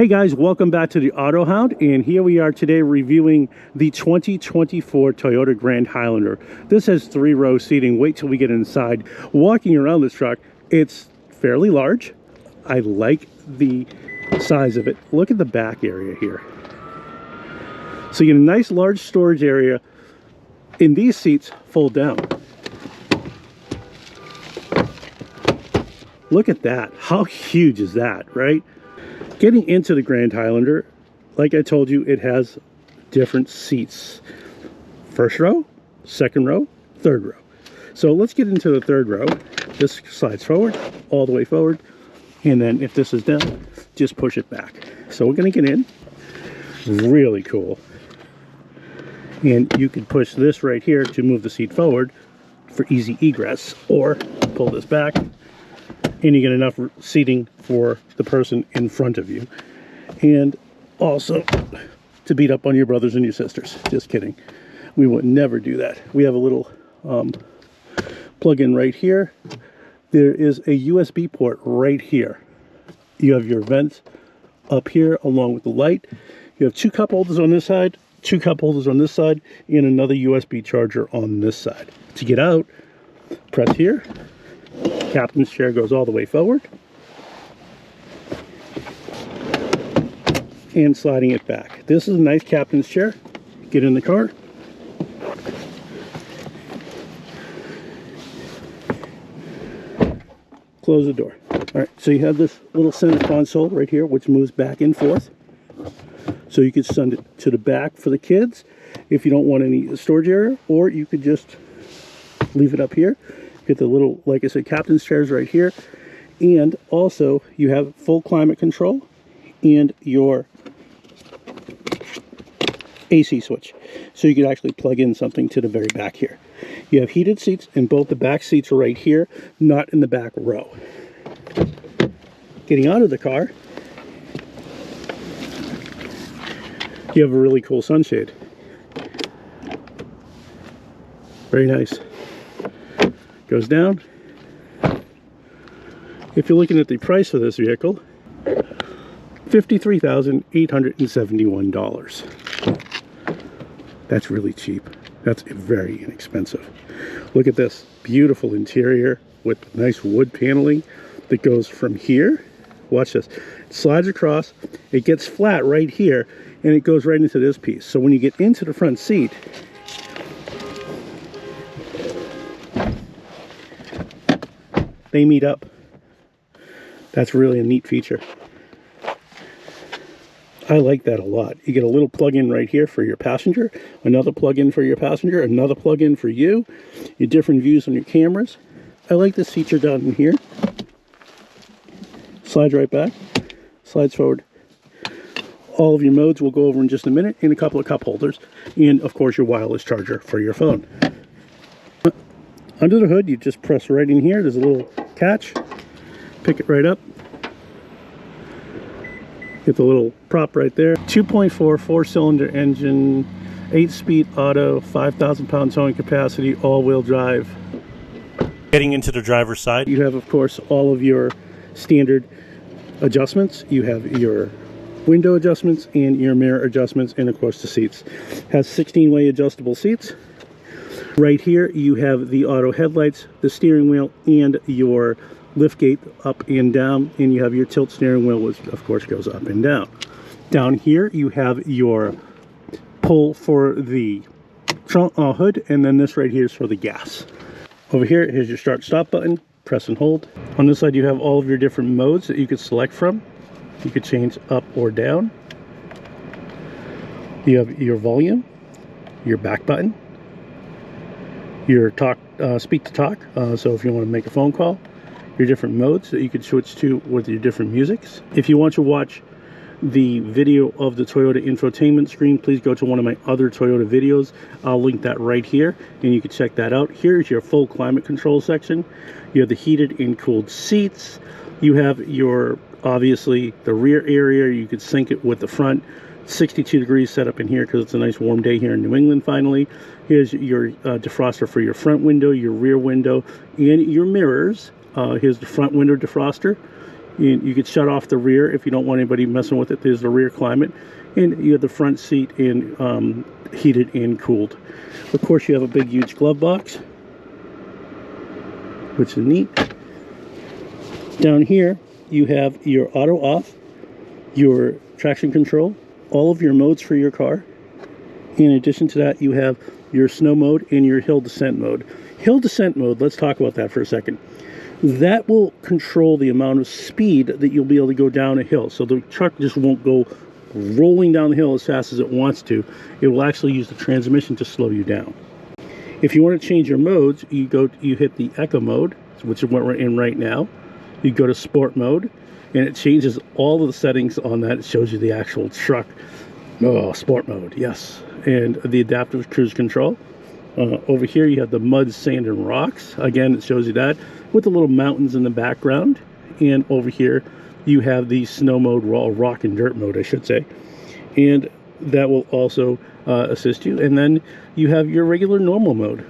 Hey guys, welcome back to the Auto Hound, and here we are today reviewing the 2024 Toyota Grand Highlander. This has 3-row seating. Wait till we get inside. Walking around this truck, it's fairly large. I like the size of it. Look at the back area here. So you get a nice large storage area, and these seats fold down. Look at that. How huge is that, right? Getting into the Grand Highlander, like I told you, it has different seats. First row, second row, third row. So let's get into the third row. This slides forward, all the way forward. And then if this is down, just push it back. So we're going to get in. Really cool. And you can push this right here to move the seat forward for easy egress, or pull this back and you get enough seating for the person in front of you, and also to beat up on your brothers and your sisters. Just kidding, we would never do that. We have a little plug-in right here. There is a USB port right here. You have your vents up here along with the light. You have 2 cup holders on this side, 2 cup holders on this side, and another USB charger on this side. To get out, press here. Captain's chair goes all the way forward, and sliding it back. This is a nice captain's chair. Get in the car. Close the door. All right, so you have this little center console right here, which moves back and forth. So you could send it to the back for the kids if you don't want any storage area, or you could just leave it up here. Get the little, like I said, captain's chairs right here. And also you have full climate control and your AC switch. So you could actually plug in something to the very back here. You have heated seats, and both the back seats are right here, not in the back row. Getting out of the car, you have a really cool sunshade. Very nice. Goes down. If you're looking at the price of this vehicle, $53,871. That's really cheap. That's very inexpensive. Look at this beautiful interior with nice wood paneling that goes from here. Watch this. It slides across. It gets flat right here, and it goes right into this piece. So when you get into the front seat, they meet up. That's really a neat feature. I like that a lot. You get a little plug-in right here for your passenger, another plug-in for your passenger, another plug-in for you, your different views on your cameras. I like this feature down in here. Slides right back, slides forward. All of your modes we'll go over in just a minute, and a couple of cup holders, and of course your wireless charger for your phone. Under the hood, you just press right in here. There's a little catch. Pick it right up. Get the little prop right there. 2.4 4-cylinder engine, 8-speed auto, 5,000 pound towing capacity, all-wheel drive. Getting into the driver's side, you have, of course, all of your standard adjustments. You have your window adjustments and your mirror adjustments, and of course the seats. Has 16-way adjustable seats. Right here you have the auto headlights, the steering wheel, and your lift gate up and down, and you have your tilt steering wheel, which of course goes up and down. Down here you have your pull for the trunk hood, and then this right here is for the gas. Over here, here's your start stop button. Press and hold. On this side you have all of your different modes that you could select from. You could change up or down. You have your volume, your back button, your talk, speak to talk, so if you want to make a phone call, your different modes that you could switch to with your different musics. If you want to watch the video of the Toyota infotainment screen, please go to one of my other Toyota videos. I'll link that right here, and you can check that out. Here's your full climate control section. You have the heated and cooled seats. You have your, obviously, the rear area. You could sync it with the front. 62 degrees set up in here because it's a nice warm day here in New England finally. Here's your defroster for your front window, your rear window, and your mirrors. Here's the front window defroster. You could shut off the rear if you don't want anybody messing with it. There's the rear climate, and you have the front seat in heated and cooled. Of course, you have a big, huge glove box, which is neat. Down here, you have your auto off, your traction control, all of your modes for your car. In addition to that, you have your snow mode and your hill descent mode. Hill descent mode, let's talk about that for a second. That will control the amount of speed that you'll be able to go down a hill. So the truck just won't go rolling down the hill as fast as it wants to. It will actually use the transmission to slow you down. If you want to change your modes, you hit the eco mode, which is what we're in right now. You go to sport mode, and it changes all of the settings on that. It shows you the actual truck. Oh, sport mode, yes. And the adaptive cruise control. Over here you have the mud, sand, and rocks. Again, it shows you that with the little mountains in the background. And over here you have the snow mode, rock and dirt mode, I should say. And that will also assist you. And then you have your regular normal mode.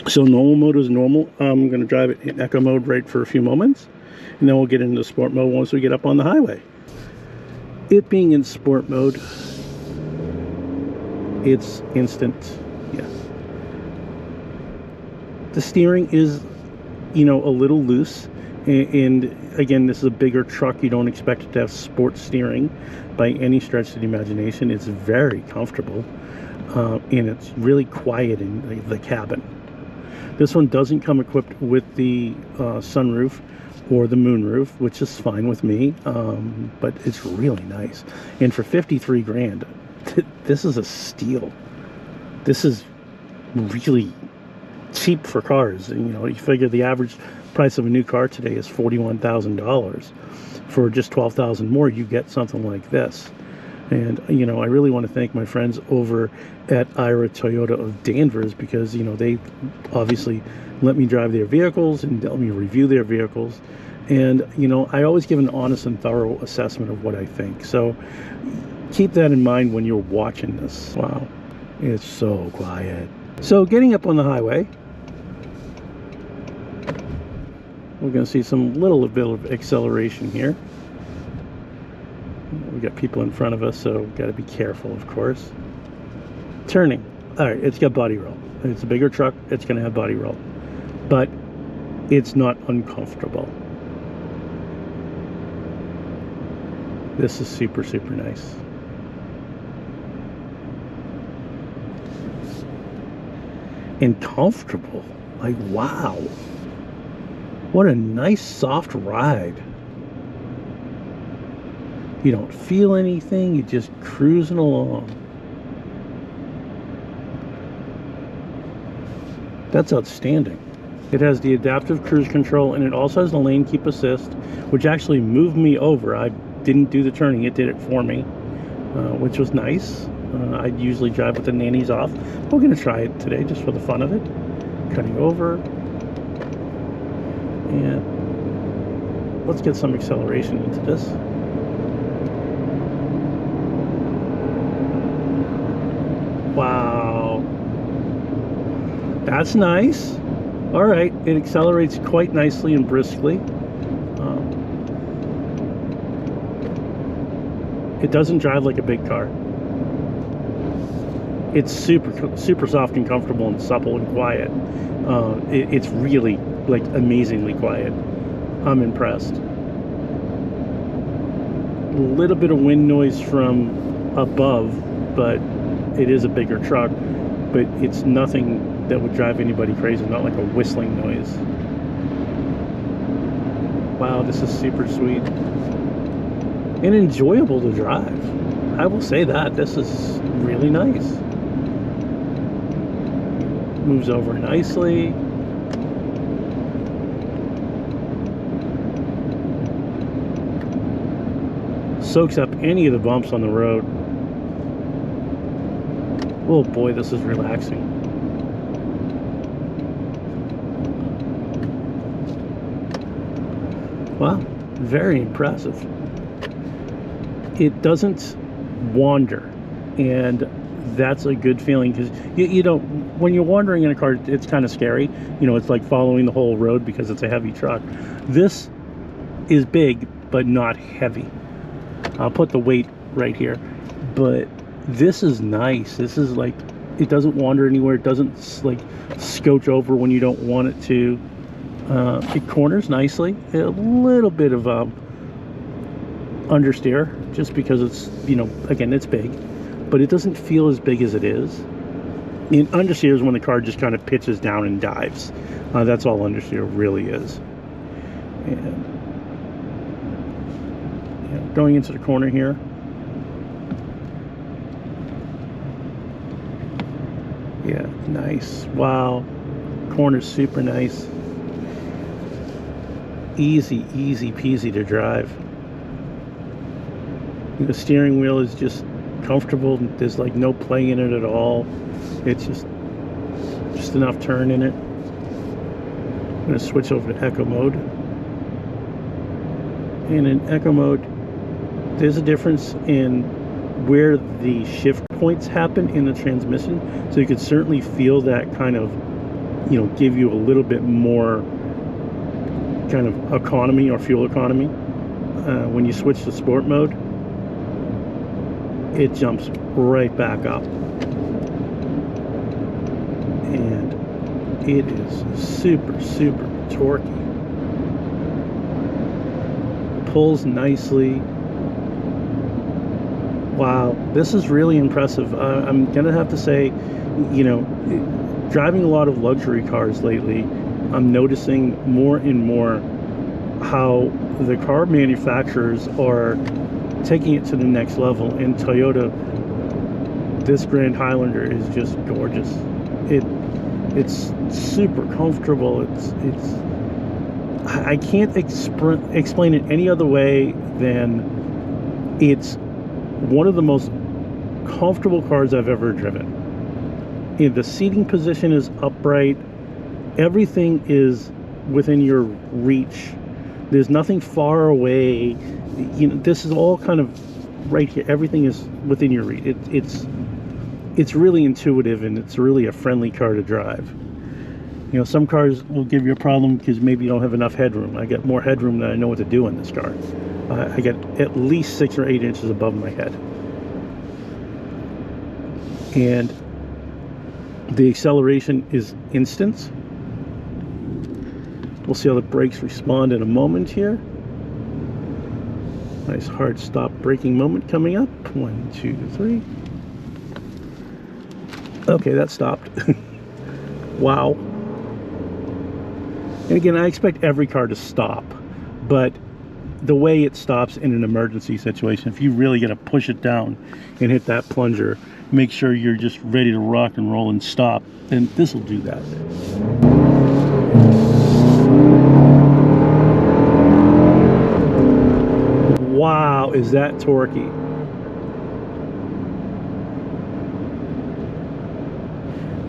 So normal mode is normal. I'm going to drive it in eco mode right for a few moments. And then we'll get into sport mode once we get up on the highway. It being in sport mode, it's instant. Yes. The steering is, you know, a little loose. And again, this is a bigger truck. You don't expect it to have sport steering by any stretch of the imagination. It's very comfortable. And it's really quiet in the cabin. This one doesn't come equipped with the sunroof or the moonroof, which is fine with me, but it's really nice. And for 53 grand, this is a steal. This is really cheap for cars. You know, you figure the average price of a new car today is $41,000. For just $12,000 more, you get something like this. And, you know, I really want to thank my friends over at Toyota of Danvers, because, you know, they obviously let me drive their vehicles and let me review their vehicles. And, you know, I always give an honest and thorough assessment of what I think. So keep that in mind when you're watching this. Wow, it's so quiet. So getting up on the highway, we're going to see some little bit of acceleration here. We got people in front of us, so got to be careful, of course. Turning. All right, it's got body roll. It's a bigger truck. It's going to have body roll, but it's not uncomfortable. This is super, super nice. And comfortable. Like, wow. What a nice, soft ride. You don't feel anything. You're just cruising along. That's outstanding. It has the adaptive cruise control, and it also has the lane keep assist, which actually moved me over. I didn't do the turning. It did it for me, which was nice. I usually drive with the nannies off. We're going to try it today just for the fun of it. Cutting over. And let's get some acceleration into this. Wow. That's nice. All right. It accelerates quite nicely and briskly. It doesn't drive like a big car. It's super soft and comfortable and supple and quiet. It's really, like, amazingly quiet. I'm impressed. A little bit of wind noise from above, but it is a bigger truck. But it's nothing that would drive anybody crazy, not like a whistling noise. Wow, this is super sweet. And enjoyable to drive. I will say that. This is really nice. Moves over nicely. Soaks up any of the bumps on the road. Oh boy, this is relaxing. Wow, very impressive. It doesn't wander, and that's a good feeling, because you don't, when you're wandering in a car, it's kind of scary. You know, it's like following the whole road because it's a heavy truck. This is big, but not heavy. I'll put the weight right here. But this is nice. This is like, it doesn't wander anywhere. It doesn't like scotch over when you don't want it to. It corners nicely. A little bit of understeer, just because it's, you know, again, it's big, but it doesn't feel as big as it is. And understeer is when the car just kind of pitches down and dives. That's all understeer really is. And yeah, going into the corner here. Yeah, nice. Wow. Corner's super nice. Easy, easy peasy to drive. The steering wheel is just comfortable. There's like no play in it at all. It's just enough turn in it. I'm going to switch over to eco mode. And in eco mode, there's a difference in where the shift points happen in the transmission. So you can certainly feel that kind of, you know, give you a little bit more kind of economy or fuel economy. When you switch to sport mode, it jumps right back up. And it is super, super torquey. Pulls nicely. Wow, this is really impressive. I'm gonna have to say, you know, driving a lot of luxury cars lately, I'm noticing more and more how the car manufacturers are taking it to the next level. And Toyota, this Grand Highlander is just gorgeous. It's super comfortable. I can't explain it any other way than it's one of the most comfortable cars I've ever driven. And the seating position is upright. Everything is within your reach. There's nothing far away. You know, this is all kind of right here. Everything is within your reach. It's really intuitive, and it's really a friendly car to drive. You know, some cars will give you a problem because maybe you don't have enough headroom. I got more headroom than I know what to do in this car. I got at least 6 or 8 inches above my head. And the acceleration is instant. We'll see how the brakes respond in a moment here. Nice hard stop braking moment coming up. 1, 2, 3. Okay, that stopped. Wow. And again, I expect every car to stop, but the way it stops in an emergency situation, if you really got to push it down and hit that plunger, make sure you're just ready to rock and roll and stop, and this will do that. Wow, is that torquey.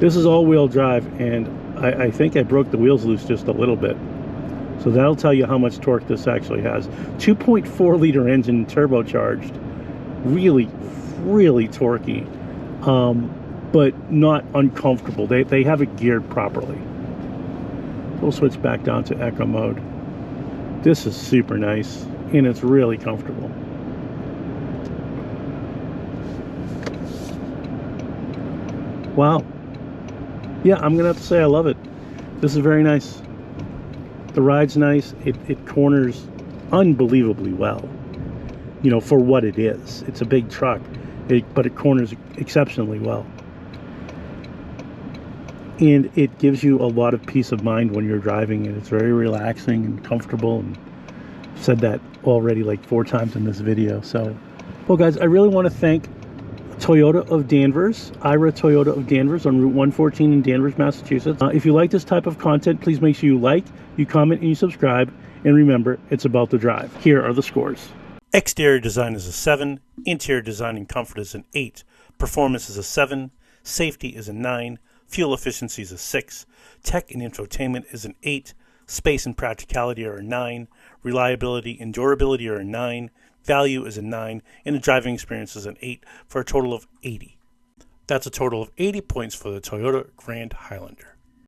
This is all-wheel drive, and I think I broke the wheels loose just a little bit. So that'll tell you how much torque this actually has. 2.4 liter engine, turbocharged. Really, really torquey. But not uncomfortable. They have it geared properly. We'll switch back down to eco mode. This is super nice, and it's really comfortable. Wow. Yeah, I'm gonna have to say I love it. This is very nice. The ride's nice. It corners unbelievably well. You know, for what it is. It's a big truck, but it corners exceptionally well. And it gives you a lot of peace of mind when you're driving, and it's very relaxing and comfortable. And I've said that already like 4 times in this video. So, well guys, I really want to thank Toyota of Danvers, Ira Toyota of Danvers on Route 114 in Danvers, Massachusetts. If you like this type of content, please make sure you like, you comment, and you subscribe. And remember, it's about the drive. Here are the scores. Exterior design is a 7. Interior design and comfort is an 8. Performance is a 7. Safety is a 9. Fuel efficiency is a 6. Tech and infotainment is an 8. Space and practicality are a 9. Reliability and durability are a 9. Value is a 9, and the driving experience is an 8, for a total of 80. That's a total of 80 points for the Toyota Grand Highlander.